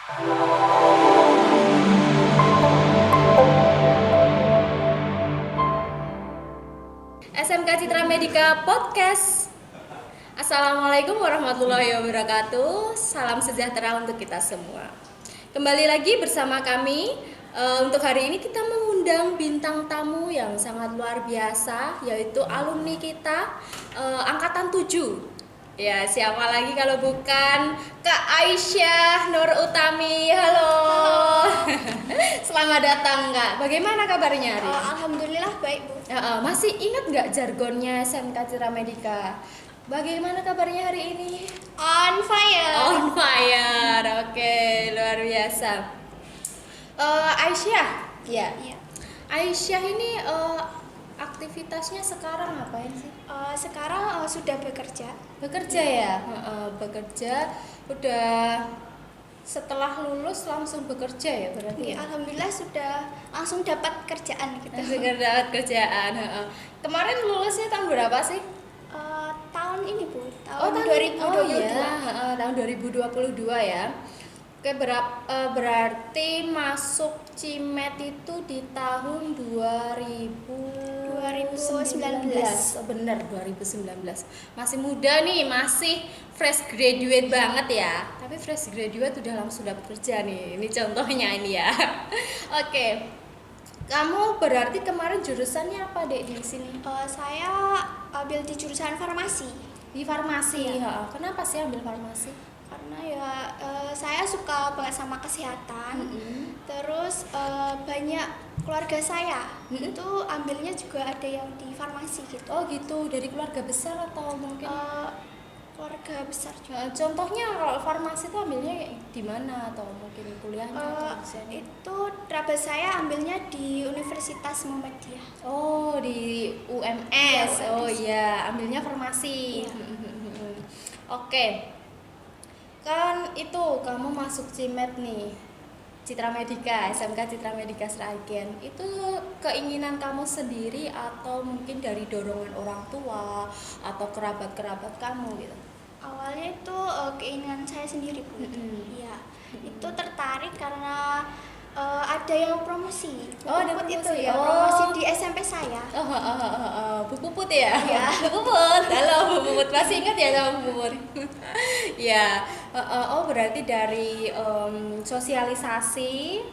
SMK Citra Medika Podcast. Assalamualaikum warahmatullahi wabarakatuh. Salam sejahtera untuk kita semua. Kembali lagi bersama kami. Untuk hari ini kita mengundang bintang tamu yang sangat luar biasa, yaitu alumni kita angkatan 7. Ya, siapa lagi kalau bukan Kak Aisyah Nur Utami. Halo. Selamat datang, Kak. Bagaimana kabarnya hari ini? Alhamdulillah baik, Bu. Masih ingat nggak jargonnya SMK Citra Medika? Bagaimana kabarnya hari ini? On fire. On fire. Oke, luar biasa. Aisyah, ya. Iya. Aisyah ini aktivitasnya sekarang ngapain sih? Sekarang sudah bekerja. Bekerja ya? Bekerja. Udah setelah lulus langsung bekerja ya berarti? Ya? Alhamdulillah sudah langsung dapat kerjaan gitu. Langsung dapat kerjaan. Kemarin lulusnya tahun berapa sih? Tahun ini, Bu. Tahun 2022. Oh iya, tahun 2022 ya. Oke, berarti masuk Cimet itu di tahun 2019. Oh, bener, 2019. Masih muda nih, masih fresh graduate banget ya. Tapi fresh graduate udah langsung dapat kerja nih. Ini contohnya ini ya. Oke. Kamu berarti kemarin jurusannya apa, Dek, di sini? Saya ambil di jurusan farmasi. Di farmasi. Iya. Kenapa sih ambil farmasi? Karena ya saya suka banget sama kesehatan. Terus banyak keluarga saya itu ambilnya juga ada yang di farmasi gitu. Oh gitu, dari keluarga besar atau mungkin Keluarga besar juga. contohnya kalau farmasi itu ambilnya di mana atau mungkin kuliahnya atau misalnya? Itu terabas saya ambilnya di Universitas Muhammadiyah. Oh, di UMS. Ya, Oh UMS. iya, ambilnya farmasi. Iya. Oke. Kan itu kamu masuk Cimet nih. Citra Medika, SMK Citra Medika Sragen. Itu keinginan kamu sendiri atau mungkin dari dorongan orang tua atau kerabat-kerabat kamu gitu? Awalnya itu keinginan saya sendiri, Bu. Iya. Itu tertarik karena ada yang promosi. Oh, ada Puput promosi. itu ya, Oh. promosi di SMP saya. Bu Puput ya? Iya. Bu Puput. Halo Bu Puput, masih ingat ya sama Bu Puput? Ya. Oh, berarti dari sosialisasi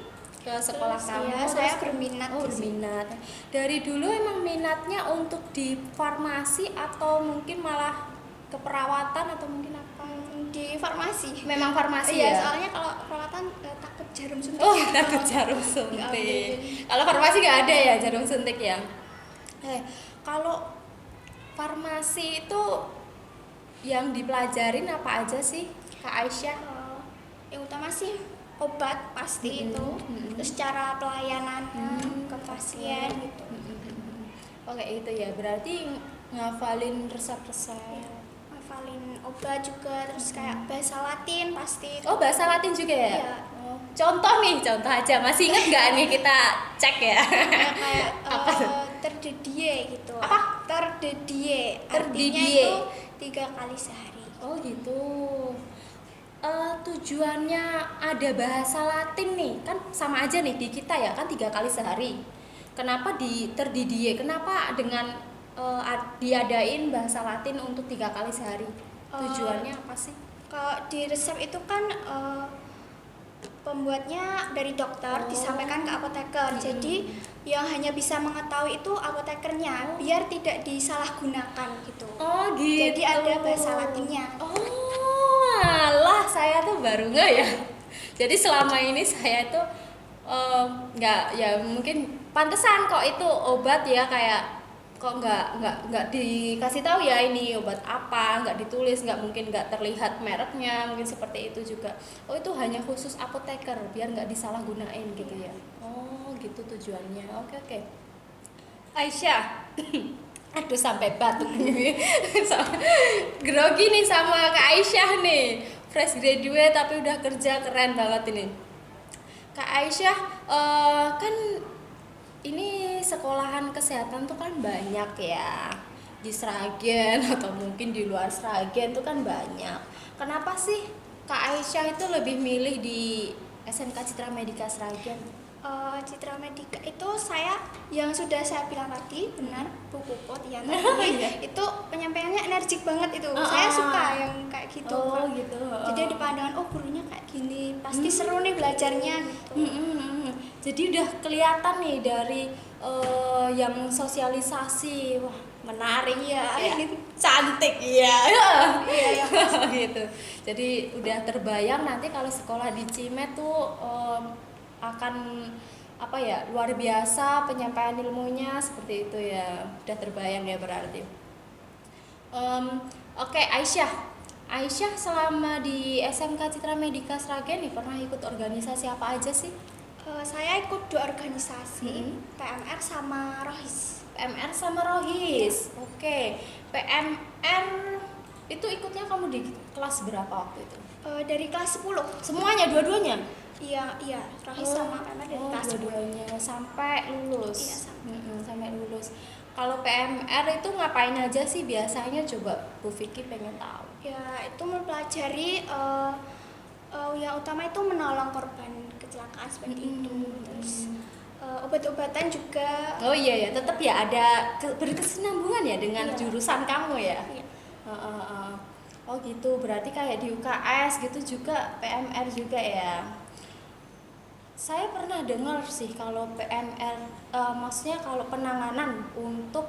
ke sekolah Terus, kamu. iya, saya berminat Oh, di sini. berminat. Dari dulu emang minatnya untuk di farmasi atau mungkin malah keperawatan atau mungkin apa? Di farmasi. Memang farmasi Iya, ya? soalnya kalau perawatan takut jarum suntik. Oh, takut jarum suntik. Kalau farmasi nggak ada ya jarum suntik ya? Kalau farmasi itu yang dipelajarin apa aja sih, Kak Aisyah? Yang utama sih obat pasti itu. Terus cara pelayanannya ke pasien gitu. Oke, itu ya. Berarti ngafalin resep-resep. Hafalin obat juga, terus kayak bahasa Latin pasti. Oh, bahasa Latin juga ya? Iya. Oh, contoh aja. Masih ingat nggak nih kita cek ya? Kayak Apa tuh? terdedie gitu. Apa? Terdedie. Artinya Terdedie. itu 3 kali sehari. Oh gitu. Tujuannya ada bahasa Latin nih, kan sama aja nih di kita ya, kan 3 kali sehari. Kenapa terdidie? Kenapa dengan diadain bahasa Latin untuk 3 kali sehari? Tujuannya apa sih? Kalau di resep itu kan pembuatnya dari dokter disampaikan ke apoteker. Jadi yang hanya bisa mengetahui itu apotekernya, biar tidak disalahgunakan gitu. Oh gitu. Jadi ada bahasa Latinnya. Oh, alah, saya tuh baru nggak ya. Jadi selama ini saya tuh nggak, ya mungkin pantesan kok itu obat ya, kayak kok nggak dikasih tahu ya ini obat apa, nggak ditulis, mungkin nggak terlihat mereknya, mungkin seperti itu juga. Oh, itu hanya khusus apoteker biar nggak disalahgunain gitu ya. Oh gitu tujuannya. Oke. Aisyah. Aduh, sampai batuk nih. Grogi nih sama Kak Aisyah nih. Fresh graduate tapi udah kerja, keren banget ini. Kak Aisyah, kan ini sekolahan kesehatan tuh kan banyak ya. Di Sragen atau mungkin di luar Sragen tuh kan banyak. Kenapa sih Kak Aisyah itu lebih milih di SMK Citra Medika Sragen? Citra Medika itu saya yang sudah saya bilang tadi benar Bu Puput ya Iya. itu penyampaiannya energik banget itu. Ah, Saya ah. suka yang kayak gitu. Oh Kak. gitu. Jadi ada pandangan gurunya kayak gini pasti seru nih belajarnya gitu. Jadi udah kelihatan nih dari yang sosialisasi, wah menarik Iya. ya, cantik iya, Iya ya. gitu. Jadi udah terbayang nanti kalau sekolah di Cimet tuh akan apa ya, luar biasa penyampaian ilmunya seperti itu ya, udah terbayang ya berarti. Oke, Aisyah selama di SMK Citra Medika Sragen nih pernah ikut organisasi apa aja sih? Saya ikut 2 organisasi, PMR sama Rohis. PMR sama Rohis. Oke. PMR itu ikutnya kamu di kelas berapa waktu itu? Dari kelas 10. Semuanya, dua-duanya? Iya, Rohis sama PMR dari kelas 10. Dua-duanya sampai lulus. Iya, sampai. Sampai lulus. Kalau PMR itu ngapain aja sih biasanya, coba Bu Vicky pengen tahu. Ya, itu mempelajari yang utama itu menolong korban kecelakaan seperti itu. Terus obat-obatan juga. Oh iya ya, tetap ya ada berkesinambungan ya dengan Iya. jurusan kamu ya. Iya. Oh gitu, berarti kayak di UKS gitu juga PMR juga ya. Saya pernah dengar sih kalau PMR, maksudnya kalau penanganan untuk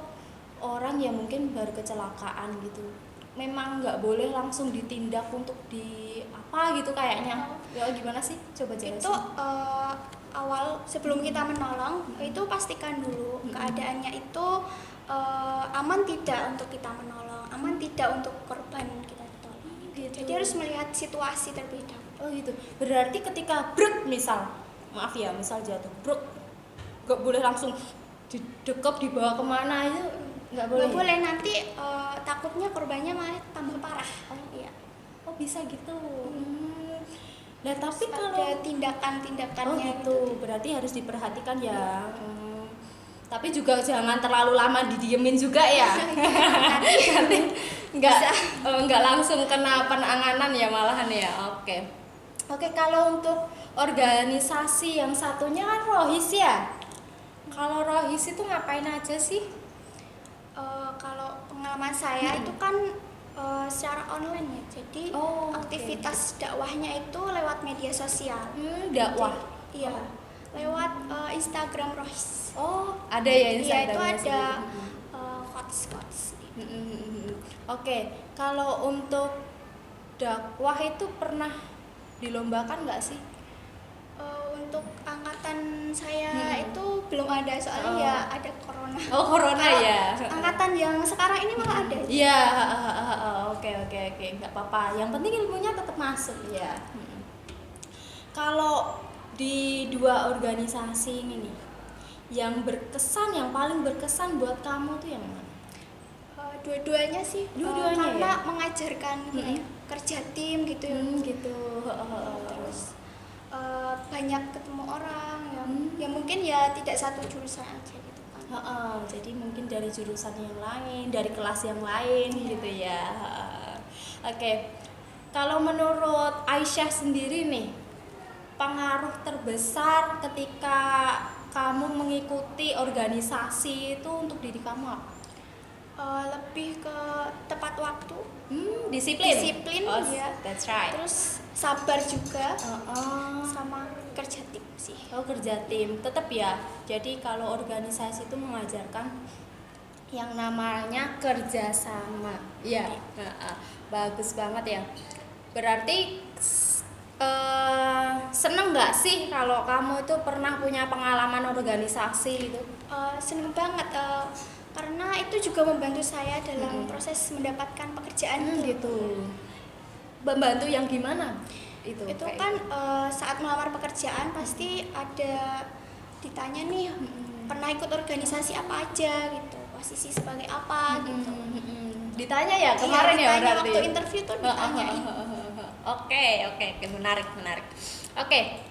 orang yang mungkin baru kecelakaan gitu, memang nggak boleh langsung ditindak untuk di apa gitu kayaknya. Ya gimana sih? Coba jelasin. Itu awal sebelum kita menolong itu pastikan dulu keadaannya itu aman tidak untuk kita menolong, aman tidak untuk korban kita tolong. Gitu. Jadi harus melihat situasi terlebih dahulu. Oh gitu. Berarti ketika brek misal, maaf ya, misal jatuh brek, nggak boleh langsung didekap dibawa kemana itu nggak boleh. Nggak boleh, nanti takutnya korbannya malah tambah parah. Iya. Oh bisa gitu. Nah tapi kalau Ada tindakan-tindakannya gitu, berarti harus diperhatikan ya. Tapi juga jangan terlalu lama didiemin juga ya. Nanti nggak langsung kena penanganan ya malahan ya. Oke, kalau untuk organisasi yang satunya kan Rohis ya. Kalau Rohis itu ngapain aja sih? Kalau pengalaman saya itu kan secara online ya, jadi aktivitas dakwahnya itu lewat media sosial. Dakwah. Iya, lewat Instagram Rohis. Oh, ada ya Iya, Instagramnya. itu ada quotes. Oke, kalau untuk dakwah itu pernah dilombakan nggak sih? Untuk angkatan saya itu belum ada, soalnya ya ada corona. Oh, corona ya. Angkatan yang sekarang ini malah ada. Iya, oke, nggak apa-apa. Yang penting ilmunya tetap masuk ya. Kalau di 2 organisasi ini nih, yang paling berkesan buat kamu tuh yang mana? Dua-duanya sih. Dua-duanya karena ya? mengajarkan kerja tim gitu ya. Gitu. Terus banyak ketemu orang yang mungkin ya tidak satu jurusan aja gitu kan. Jadi mungkin dari jurusan yang lain, dari kelas yang lain gitu ya. Oke. Kalau menurut Aisyah sendiri nih, pengaruh terbesar ketika kamu mengikuti organisasi itu untuk diri kamu apa? Lebih ke tepat waktu, Disiplin. Oh, ya. That's right. Terus sabar juga, sama kerja tim sih. Oh, kerja tim, tetap ya. Jadi kalau organisasi itu mengajarkan yang namanya kerjasama. Iya. Bagus banget ya. Berarti seneng nggak sih kalau kamu itu pernah punya pengalaman organisasi gitu? Seneng banget, karena itu juga membantu saya dalam proses mendapatkan pekerjaan gitu. Membantu yang gimana? Itu kan saat melamar pekerjaan pasti ada ditanya nih, pernah ikut organisasi apa aja gitu, posisi sebagai apa gitu. Ditanya ya kemarin ya berarti. Waktu interview tuh ditanyain. Oke, menarik. Oke.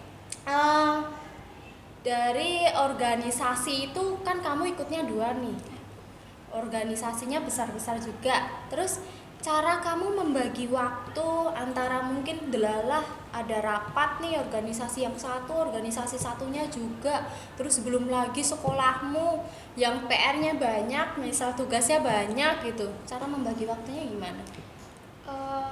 Dari organisasi itu kan kamu ikutnya 2 nih. Organisasinya besar-besar juga. Terus cara kamu membagi waktu antara mungkin delalah ada rapat nih organisasi yang satu, organisasi satunya juga, terus belum lagi sekolahmu yang PR-nya banyak, misal tugasnya banyak gitu. Cara membagi waktunya gimana?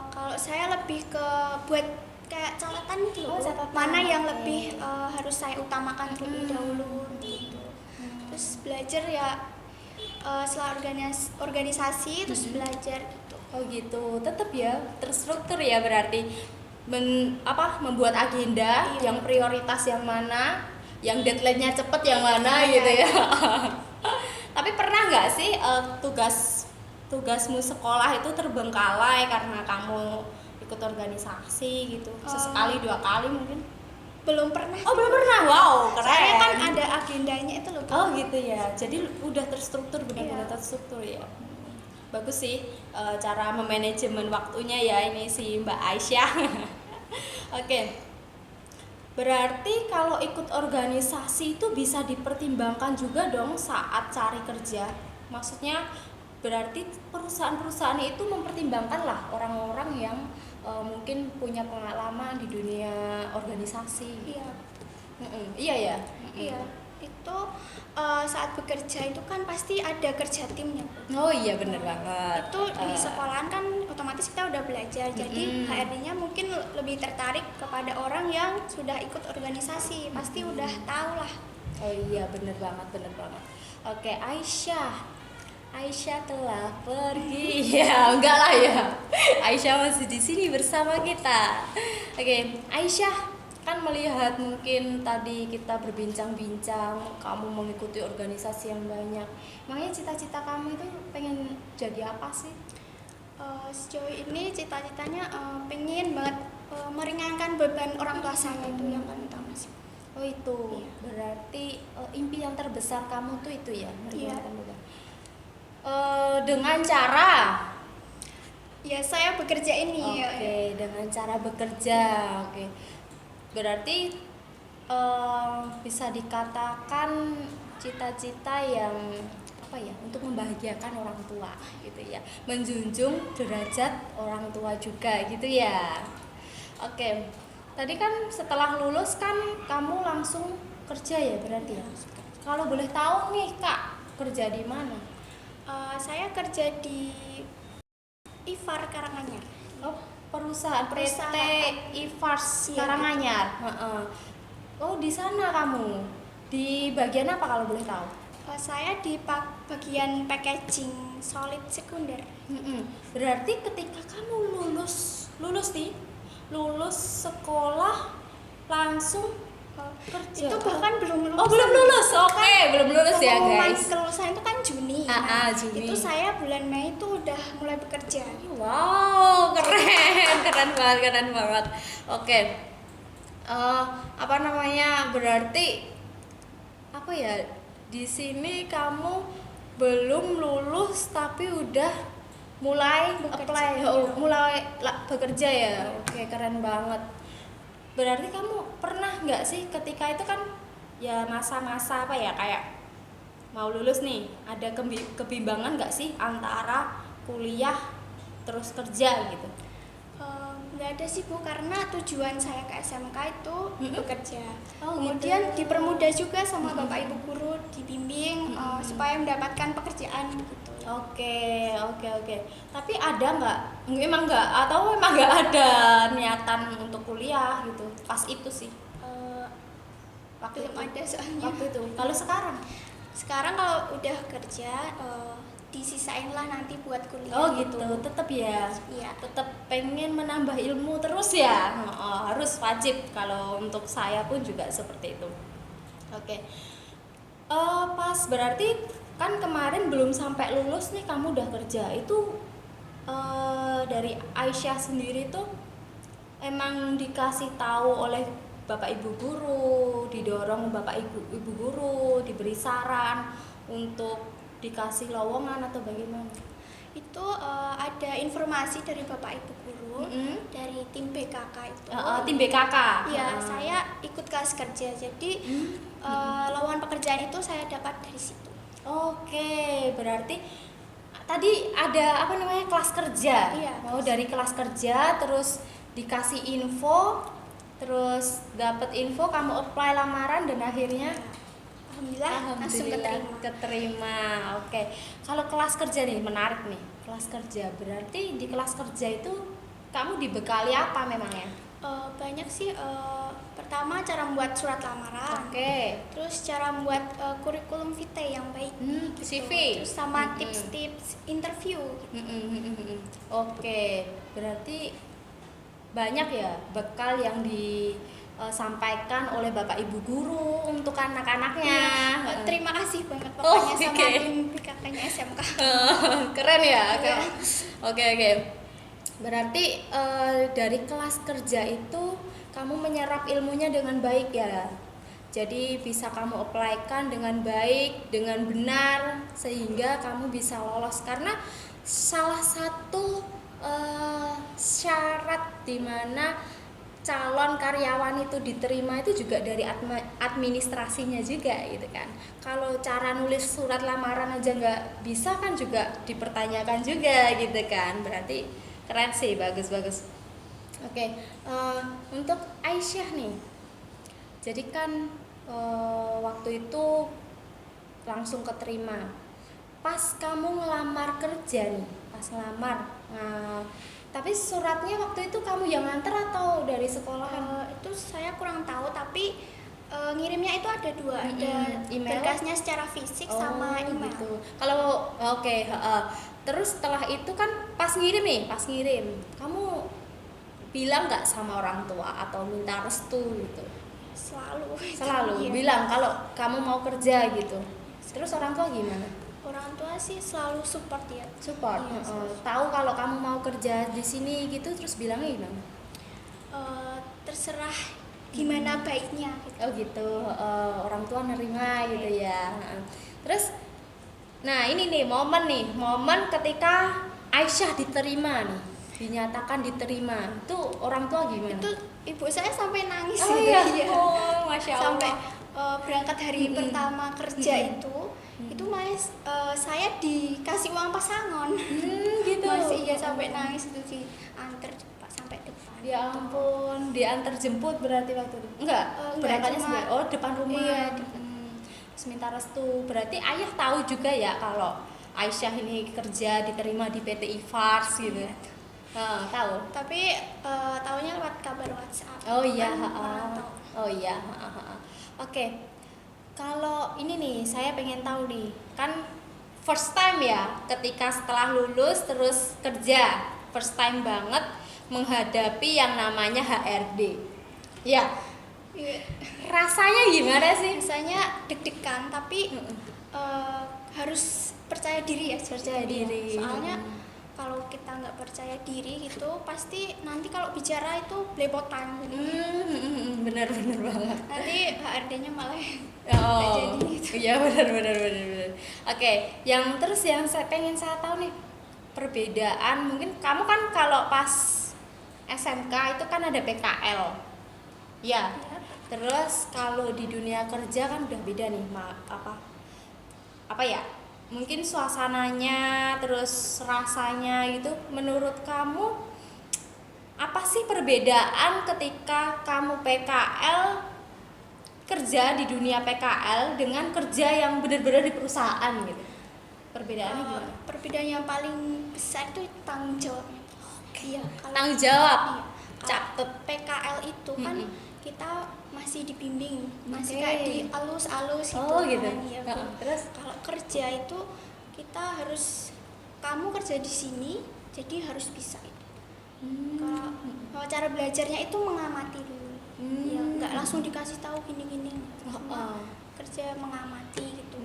Kalau saya lebih ke buat kayak catatan gitu, Oh, catatan. mana yang Oke. lebih harus saya utamakan terlebih dahulu gitu. Terus belajar ya setelah organisasi terus belajar gitu. Oh gitu, tetap ya terstruktur ya berarti membuat agenda Iya. yang prioritas yang mana, yang deadline-nya cepet yang mana Iya, gitu ya. iya. Tapi pernah nggak sih tugasmu sekolah itu terbengkalai karena kamu ikut organisasi gitu, sesekali dua kali mungkin? Belum pernah. Oh belum pernah, wow keren. Saya kan ada agendanya itu loh. Oh gitu ya, jadi udah terstruktur, benar-benar Iya. terstruktur ya. Bagus sih cara memanajemen waktunya ya ini si Mbak Aisyah. Oke, berarti kalau ikut organisasi itu bisa dipertimbangkan juga dong saat cari kerja. Maksudnya berarti perusahaan-perusahaan itu mempertimbangkan lah orang-orang yang mungkin punya pengalaman di dunia organisasi. Iya. Iya ya. Iya. Itu saat bekerja itu kan pasti ada kerja timnya, Bu. Oh iya bener banget. Itu di sekolahan kan otomatis kita udah belajar, jadi HRD-nya mungkin lebih tertarik kepada orang yang sudah ikut organisasi, pasti udah tahu lah. Oh iya bener banget, bener banget. Oke, Aisyah telah pergi. Ya enggak lah ya, Aisyah masih di sini bersama kita. Oke, Aisyah, kan melihat mungkin tadi kita berbincang-bincang kamu mengikuti organisasi yang banyak, makanya cita-cita kamu itu pengen jadi apa sih? Sejauh ini cita-citanya pengen banget meringankan beban orang tua saya, itu yang paling utama sih. Oh itu, Iya. berarti impian terbesar kamu tuh itu ya, meringankan Iya. beban. Dengan cara Ya saya bekerja ini. Oke, dengan cara bekerja. Oke. Berarti bisa dikatakan cita-cita yang apa ya, untuk membahagiakan orang tua gitu ya. Menjunjung derajat orang tua juga gitu ya. Oke. Tadi kan setelah lulus kan kamu langsung kerja ya berarti ya. Kalau boleh tahu nih, Kak, kerja di mana? Saya kerja di IFAR Karanganyar. Oh, perusahaan Perusahaan. PT Ifars Iya. Karanganyar. Heeh. Oh, di sana kamu. Di bagian apa kalau boleh tahu? Saya di bagian packaging solid sekunder. Berarti ketika kamu lulus sekolah langsung kerja. Itu bahkan belum lulus. Oh, belum lulus. Oke, belum lulus ya, Pengumuman guys. kelulusan itu kan Juni. Juni. Itu saya bulan Mei itu udah mulai bekerja. Wow, keren banget. Oke. Apa namanya? Berarti apa ya? Di sini kamu belum lulus tapi udah mulai Bekerja. bekerja ya. Oke, keren banget. Berarti kamu pernah nggak sih ketika itu kan ya masa-masa apa ya, kayak mau lulus nih, ada kebimbangan nggak sih antara kuliah terus kerja gitu? Nggak ada sih, Bu, karena tujuan saya ke SMK itu bekerja. Oh, Kemudian gitu. dipermudah juga sama Bapak Ibu guru, dibimbing supaya mendapatkan pekerjaan gitu. Oke. Tapi ada nggak? Emang nggak? Atau emang nggak ada niatan untuk kuliah gitu? Pas itu sih. Belum ada soalnya. Waktu itu. Kalau sekarang? Sekarang kalau udah kerja disisain lah nanti buat kuliah. Oh gitu. Tetap ya. Iya. Tetap pengen menambah ilmu terus ya. Harus wajib. Kalau untuk saya pun juga seperti itu. Oke. Pas berarti kan kemarin belum sampai lulus nih kamu udah kerja. Itu dari Aisyah sendiri tuh emang dikasih tahu oleh Bapak Ibu guru, didorong Bapak Ibu guru, diberi saran untuk dikasih lowongan atau bagaimana? Itu ada informasi dari Bapak Ibu guru, dari tim BKK itu. Tim BKK. Iya, saya ikut kelas kerja. Jadi lowongan pekerjaan itu saya dapat dari situ. Oke, berarti tadi ada apa namanya kelas kerja. Iya. Mau dari kelas kerja terus dikasih info, terus dapat info kamu apply lamaran dan akhirnya Alhamdulillah langsung keterima. Oke. Kalau kelas kerja nih menarik nih. Kelas kerja berarti di kelas kerja itu kamu dibekali apa memangnya? Banyak sih. Pertama cara membuat surat lamaran. Oke. Terus cara membuat kurikulum vitae yang baik. CV. Terus sama tips-tips interview. Gitu. Oke. Berarti banyak ya bekal yang disampaikan oleh Bapak Ibu guru untuk anak-anaknya. Terima kasih banget Oh, pokoknya sama oke. tim PKK-nya SMK. Keren ya. Iya. Oke. Berarti dari kelas kerja itu kamu menyerap ilmunya dengan baik ya. Jadi bisa kamu apply-kan dengan baik, dengan benar sehingga kamu bisa lolos karena salah satu syarat di mana calon karyawan itu diterima itu juga dari administrasinya juga gitu kan. Kalau cara nulis surat lamaran aja nggak bisa kan juga dipertanyakan juga gitu kan. Berarti keren sih, bagus. Oke, untuk Aisyah nih, jadi kan waktu itu langsung keterima. Pas kamu ngelamar kerja nih, pas ngelamar, tapi suratnya waktu itu kamu yang nganter atau dari sekolahan? Itu saya kurang tahu tapi ngirimnya itu ada dua, ada Email? berkasnya secara fisik sama email. Gitu. Kalau oke, terus setelah itu kan pas ngirim, kamu bilang nggak sama orang tua atau minta restu gitu? Selalu Iya. bilang kalau kamu mau kerja gitu. Terus orang tua gimana? Orang tua sih selalu support ya. Support. Iya, Tahu kalau kamu mau kerja di sini gitu, terus bilangnya gimana? Terserah gimana baiknya gitu. Oh gitu. Orang tua nerima gitu ya. Terus, nah ini nih momen ketika Aisyah diterima nih, dinyatakan diterima. Itu orang tua gimana? Itu ibu saya sampai nangis Oh gitu. iya. Iya. Oh, Masya Allah. Sampai berangkat hari pertama kerja itu malah saya dikasih uang pesangon. Gitu. Masih iya sampai nangis itu diantar sampai depan. Ya ampun, diantar jemput berarti waktu itu? Enggak, berangkatnya cuma- sendiri. Oh, depan rumah. Iya, Terus minta restu. Berarti ayah tahu juga ya kalau Aisyah ini kerja diterima di PT Ifars gitu. Tahu. Tapi tahunya lewat kabar WhatsApp. Oh iya, Kan orang tahu. oh iya, Oke. Kalau ini nih, saya pengen tahu nih, kan first time ya, ketika setelah lulus terus kerja, first time banget menghadapi yang namanya HRD. Ya, Iya. rasanya gimana sih? Biasanya deg-degan tapi harus percaya diri ya. Percaya diri. Soalnya kalau kita nggak percaya diri gitu pasti nanti kalau bicara itu belepotan. Benar banget. Nanti HRD-nya malah Oh, jadi gitu. iya benar. Oke, yang saya pengen tahu nih perbedaan mungkin kamu kan kalau pas SMK itu kan ada PKL, ya. Terus kalau di dunia kerja kan udah beda nih, apa ya? Mungkin suasananya, terus rasanya gitu. Menurut kamu apa sih perbedaan ketika kamu PKL kerja di dunia PKL dengan kerja yang benar-benar di perusahaan gitu? Perbedaannya gimana? Perbedaan yang paling besar itu tanggung jawabnya. Iya, Tanggung jawab. Iya. Catet. PKL itu kan kita masih dibimbing, masih Oke. kayak di alus-alus gitu. Oh, gitu. kan, iya, Bu. Terus? Kalau kerja itu kita harus kamu kerja di sini, jadi harus bisa itu. Kalau cara belajarnya itu mengamati dulu. Ya, nggak langsung dikasih tahu gini-gini. Cuma kerja mengamati gitu.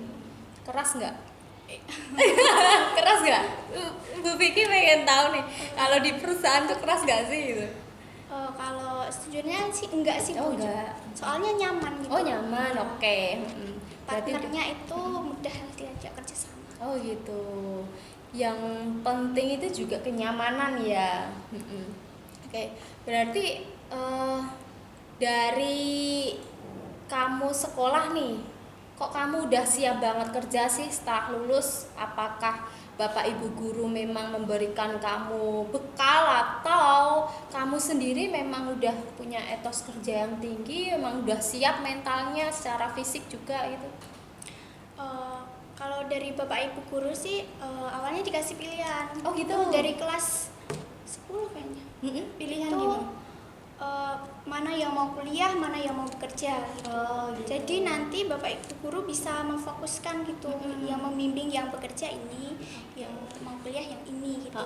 Keras nggak? Keras nggak? Bu Vicky pengen tahu nih, kalau di perusahaan tuh keras nggak sih gitu? Kalau sejujurnya sih enggak sih, Oh, Bu. enggak. Soalnya nyaman gitu. Oh nyaman, Ya. oke. Berarti Partnernya itu mudah diajak kerja sama. oh gitu. Yang penting itu juga kenyamanan ya. Oke, berarti dari kamu sekolah nih, kok kamu udah siap banget kerja sih setelah lulus? Apakah Bapak Ibu guru memang memberikan kamu bekal, atau kamu sendiri memang udah punya etos kerja yang tinggi, memang udah siap mentalnya secara fisik juga gitu? Kalau dari bapak ibu guru sih awalnya dikasih pilihan. Oh, gitu. Itu dari kelas 10 kayaknya. Pilihan Itu gimana? mana yang mau kuliah, mana yang mau bekerja gitu. Oh, gitu. Jadi nanti bapak ibu guru bisa memfokuskan gitu, yang membimbing yang bekerja ini, yang mau kuliah yang ini gitu.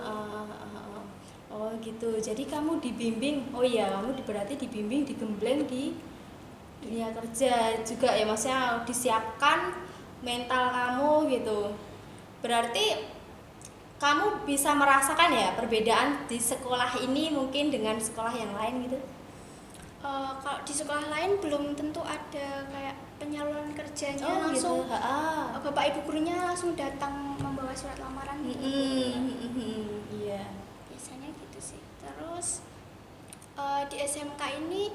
Oh gitu, jadi kamu dibimbing, oh iya kamu berarti dibimbing, digembleng di dunia kerja juga ya, maksudnya disiapkan mental kamu gitu. Berarti kamu bisa merasakan ya perbedaan di sekolah ini mungkin dengan sekolah yang lain gitu? Kalau di sekolah lain belum tentu ada kayak penyaluran kerjanya Oh langsung. gitu. Bapak ibu gurunya langsung datang membawa surat lamaran gitu. Iya. Biasanya gitu sih. Terus di SMK ini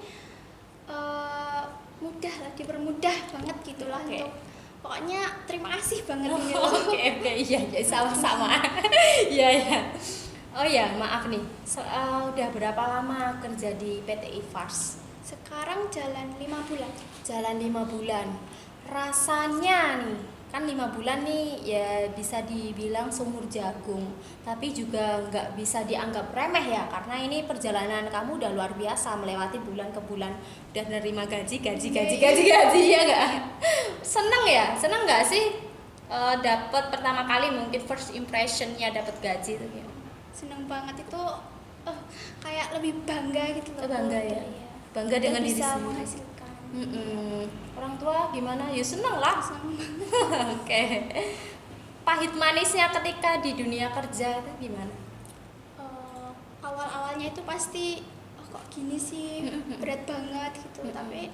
mudah lah, dipermudah banget gitulah. Oke. Untuk pokoknya terima kasih banget ini Oh, loh. oke, iya sama-sama. Iya ya. Oh ya, maaf nih. Udah berapa lama kerja di PT IFAS? Sekarang jalan 5 bulan. Jalan 5 bulan. Rasanya nih, kan 5 bulan nih ya bisa dibilang sumur jagung, tapi juga nggak bisa dianggap remeh ya, karena ini perjalanan kamu udah luar biasa, melewati bulan ke bulan, udah nerima gaji ya nggak? Seneng nggak sih dapat pertama kali mungkin first impressionnya dapat gaji itu gimana? Seneng banget itu, kayak lebih bangga gitu loh. Bangga ya? Iya. Bangga dengan diri bisa sendiri. menghasilkan. Orang tua gimana? Ya seneng lah. Seneng banget. Oke. Pahit manisnya ketika di dunia kerja itu gimana? Awal-awalnya itu pasti kok gini sih, berat banget gitu. Tapi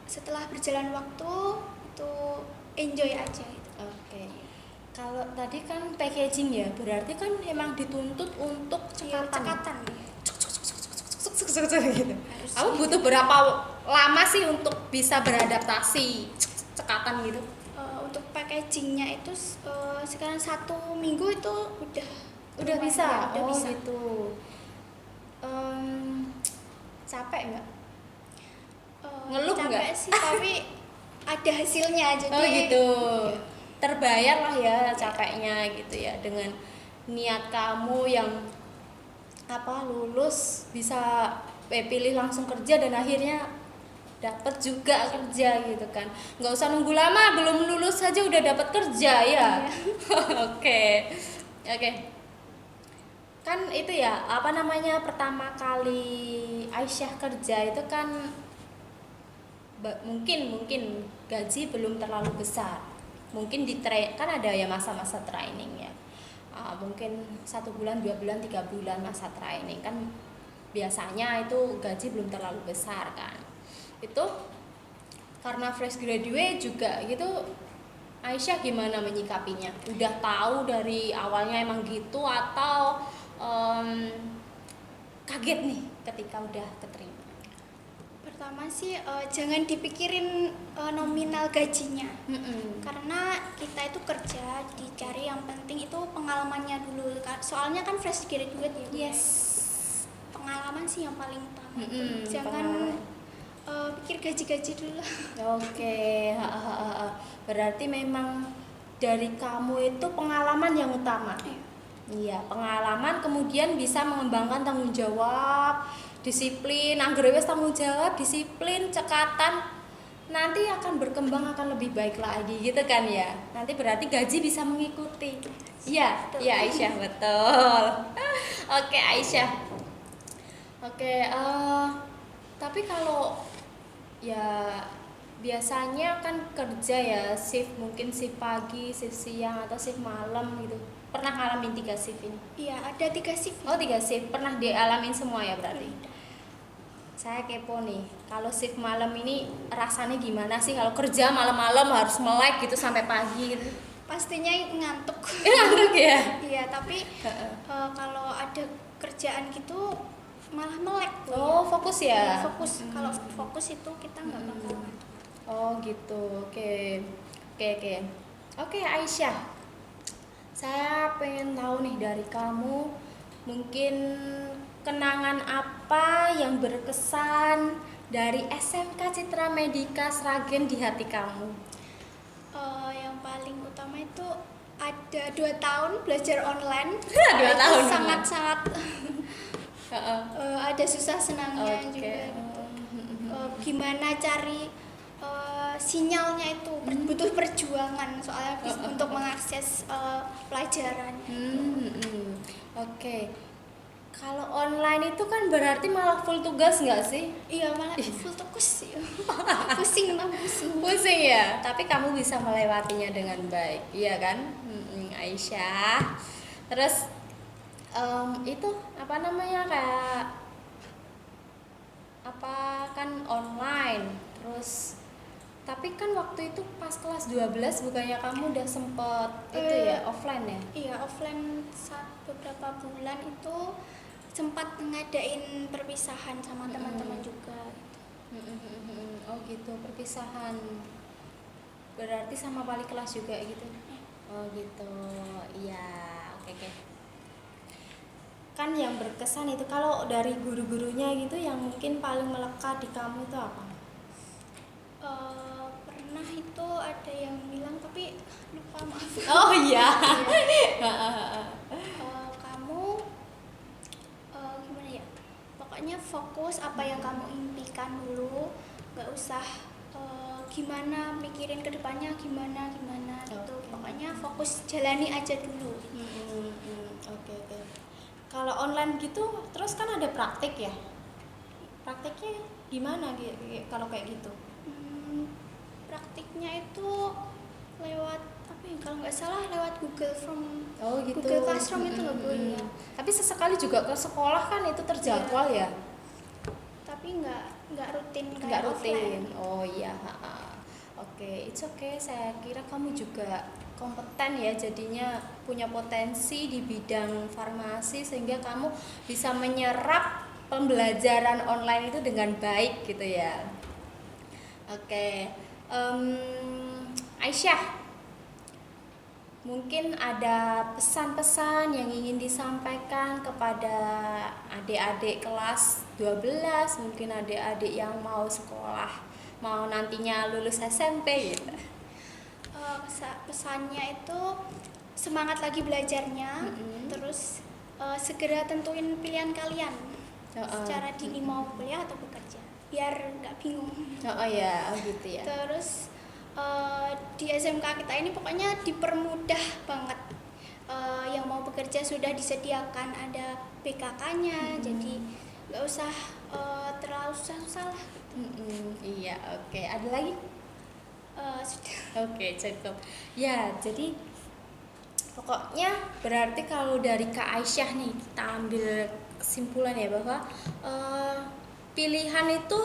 setelah berjalan waktu itu enjoy aja gitu. Oke. Kalau tadi kan packaging ya, berarti kan emang dituntut untuk Iya, cekatan. cekatan. Gitu. Kamu butuh berapa lama sih untuk bisa beradaptasi cekatan gitu? Untuk packagingnya itu sekarang 1 minggu itu udah Bisa. ya, udah bisa. Gitu. Capek nggak? Ngeluh Capek nggak? sih, tapi ada hasilnya jadi. Oh gitu. Terbayar lah ya capeknya gitu ya, dengan niat kamu yang lulus bisa pilih langsung kerja dan akhirnya dapat juga kerja gitu kan, nggak usah nunggu lama, belum lulus saja udah dapat kerja ya. Oke. Kan itu ya pertama kali Aisyah kerja itu kan mungkin gaji belum terlalu besar, mungkin kan ada ya masa-masa training ya. Mungkin 1 bulan, 2 bulan, 3 bulan masa training kan biasanya itu gaji belum terlalu besar kan. Itu karena fresh graduate juga gitu, Aisyah gimana menyikapinya? Udah tahu dari awalnya emang gitu, atau kaget nih ketika udah keterima? Pertama sih jangan dipikirin nominal gajinya. Karena kita itu kerja dicari yang penting itu pengalamannya dulu. Soalnya kan fresh graduate ya. Yes. Pengalaman sih yang paling utama. Jangan pikir gaji-gaji dulu. Oke. Berarti memang dari kamu itu pengalaman yang utama. Iya, pengalaman, kemudian bisa mengembangkan tanggung jawab, disiplin, anggere wis tanggung jawab, disiplin, cekatan, nanti akan berkembang, akan lebih baik lagi gitu kan ya. Nanti berarti gaji bisa mengikuti. Iya, iya Aisyah, betul. Oke Aisyah. Oke, tapi kalau ya biasanya kan kerja ya shift, mungkin shift pagi, shift siang, atau shift malam gitu. Pernah ngalamin 3 shift ini? Iya, ada 3 shift. Oh 3 shift, pernah dialamin semua ya berarti? Saya kepo nih, kalau shift malam ini rasanya gimana sih? Kalau kerja malam-malam harus melek gitu sampai pagi gitu. Pastinya ngantuk. Ngantuk ya? Iya, tapi kalau ada kerjaan gitu malah melek tuh. Oh fokus ya? Fokus. Kalau fokus itu kita nggak bakal ngantuk. Oh gitu, oke Aisyah, Saya pengen tahu nih dari kamu, mungkin kenangan apa yang berkesan dari SMK Citra Medika Sragen di hati kamu? Yang paling utama itu ada 2 tahun belajar online. 2 tahun Itu online. sangat-sangat Heeh. ada susah senangnya Oke. juga gitu. Gimana cari sinyalnya itu butuh perjuangan soalnya untuk mengakses pelajaran. Oke. Kalau online itu kan berarti malah full tugas nggak sih? Iya malah full tugas sih. Pusing tau pusing. Pusing ya, tapi kamu bisa melewatinya dengan baik, iya kan? Aisyah. Terus itu apa namanya, kayak apa kan online. Terus tapi kan waktu itu pas kelas 12 bukannya kamu udah sempet itu ya offline ya? Iya offline beberapa bulan itu sempat ngadain perpisahan sama teman-teman juga. Oh gitu, perpisahan. Berarti sama wali kelas juga gitu? Oh gitu, iya, oke. Kan yang berkesan itu kalau dari guru-gurunya gitu yang mungkin paling melekat di kamu itu apa? Pernah itu ada yang bilang tapi lupa maaf. Oh iya. Kamu gimana ya? Pokoknya fokus apa yang kamu impikan dulu, nggak usah gimana mikirin kedepannya gimana gitu. Oke. Pokoknya fokus jalani aja dulu. Oke. Kalau online gitu, terus kan ada praktik ya? Praktiknya gimana kalau kayak gitu? Praktiknya itu lewat apa ya? Kalau nggak salah lewat Google Form. Oh gitu. Google Classroom itu loh Bu. Ya. Tapi sesekali juga ke sekolah kan itu terjadwal ya? Tapi nggak rutin kayak Nggak rutin. offline. Oh iya. Oke, it's okay. Saya kira kamu juga kompeten ya, jadinya punya potensi di bidang farmasi sehingga kamu bisa menyerap pembelajaran online itu dengan baik gitu ya. Oke. Aisyah, mungkin ada pesan-pesan yang ingin disampaikan kepada adik-adik kelas 12, mungkin adik-adik yang mau sekolah, mau nantinya lulus SMP gitu. Pesannya itu semangat lagi belajarnya, terus segera tentuin pilihan kalian secara dini mau kuliah atau bekerja, biar nggak bingung. Oh ya, gitu ya. Terus di SMK kita ini pokoknya dipermudah banget. Yang mau bekerja sudah disediakan ada BKK-nya, jadi nggak usah terlalu susah-susah lah. Iya, oke. Ada lagi? Sudah. Oke, cukup. Ya, jadi pokoknya berarti kalau dari Kak Aisyah nih kita ambil kesimpulan ya bahwa pilihan itu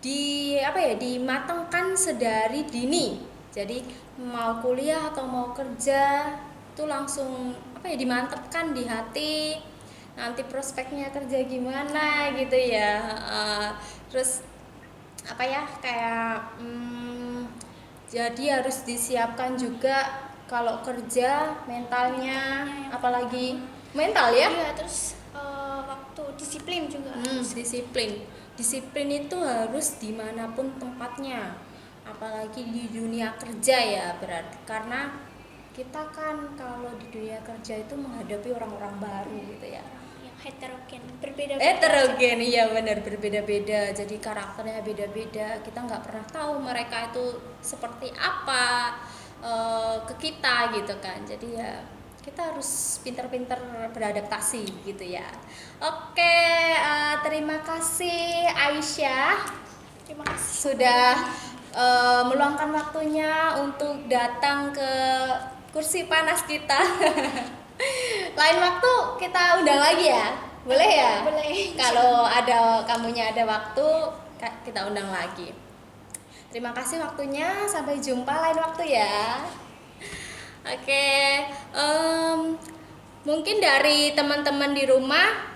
dimatangkan sedari dini. Jadi mau kuliah atau mau kerja itu langsung dimantapkan di hati. Nanti prospeknya kerja gimana gitu ya. Terus jadi harus disiapkan juga kalau kerja mentalnya, apalagi mental ya. Iya, terus waktu disiplin juga. Disiplin itu harus dimanapun tempatnya, apalagi di dunia kerja ya, berarti karena kita kan kalau di dunia kerja itu menghadapi orang-orang baru gitu ya, Yang heterogen, berbeda-beda. heterogen, iya benar, berbeda-beda, jadi karakternya beda-beda, kita nggak pernah tahu mereka itu seperti apa ke kita gitu kan, jadi ya kita harus pintar-pintar beradaptasi gitu ya. Oke, terima kasih Aisyah, Terima kasih. sudah meluangkan waktunya untuk datang ke kursi panas kita. Lain waktu kita undang lagi ya, boleh ya? Boleh. Kalau kamunya ada waktu, kita undang lagi. Terima kasih waktunya, sampai jumpa lain waktu ya. Oke, mungkin dari teman-teman di rumah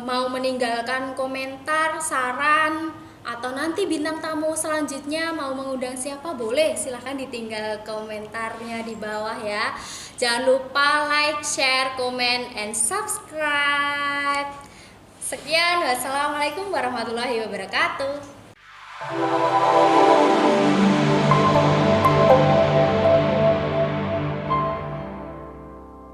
mau meninggalkan komentar, saran, atau nanti bintang tamu selanjutnya mau mengundang siapa, boleh silahkan ditinggal komentarnya di bawah ya. Jangan lupa like, share, comment, and subscribe. Sekian, wassalamualaikum warahmatullahi wabarakatuh.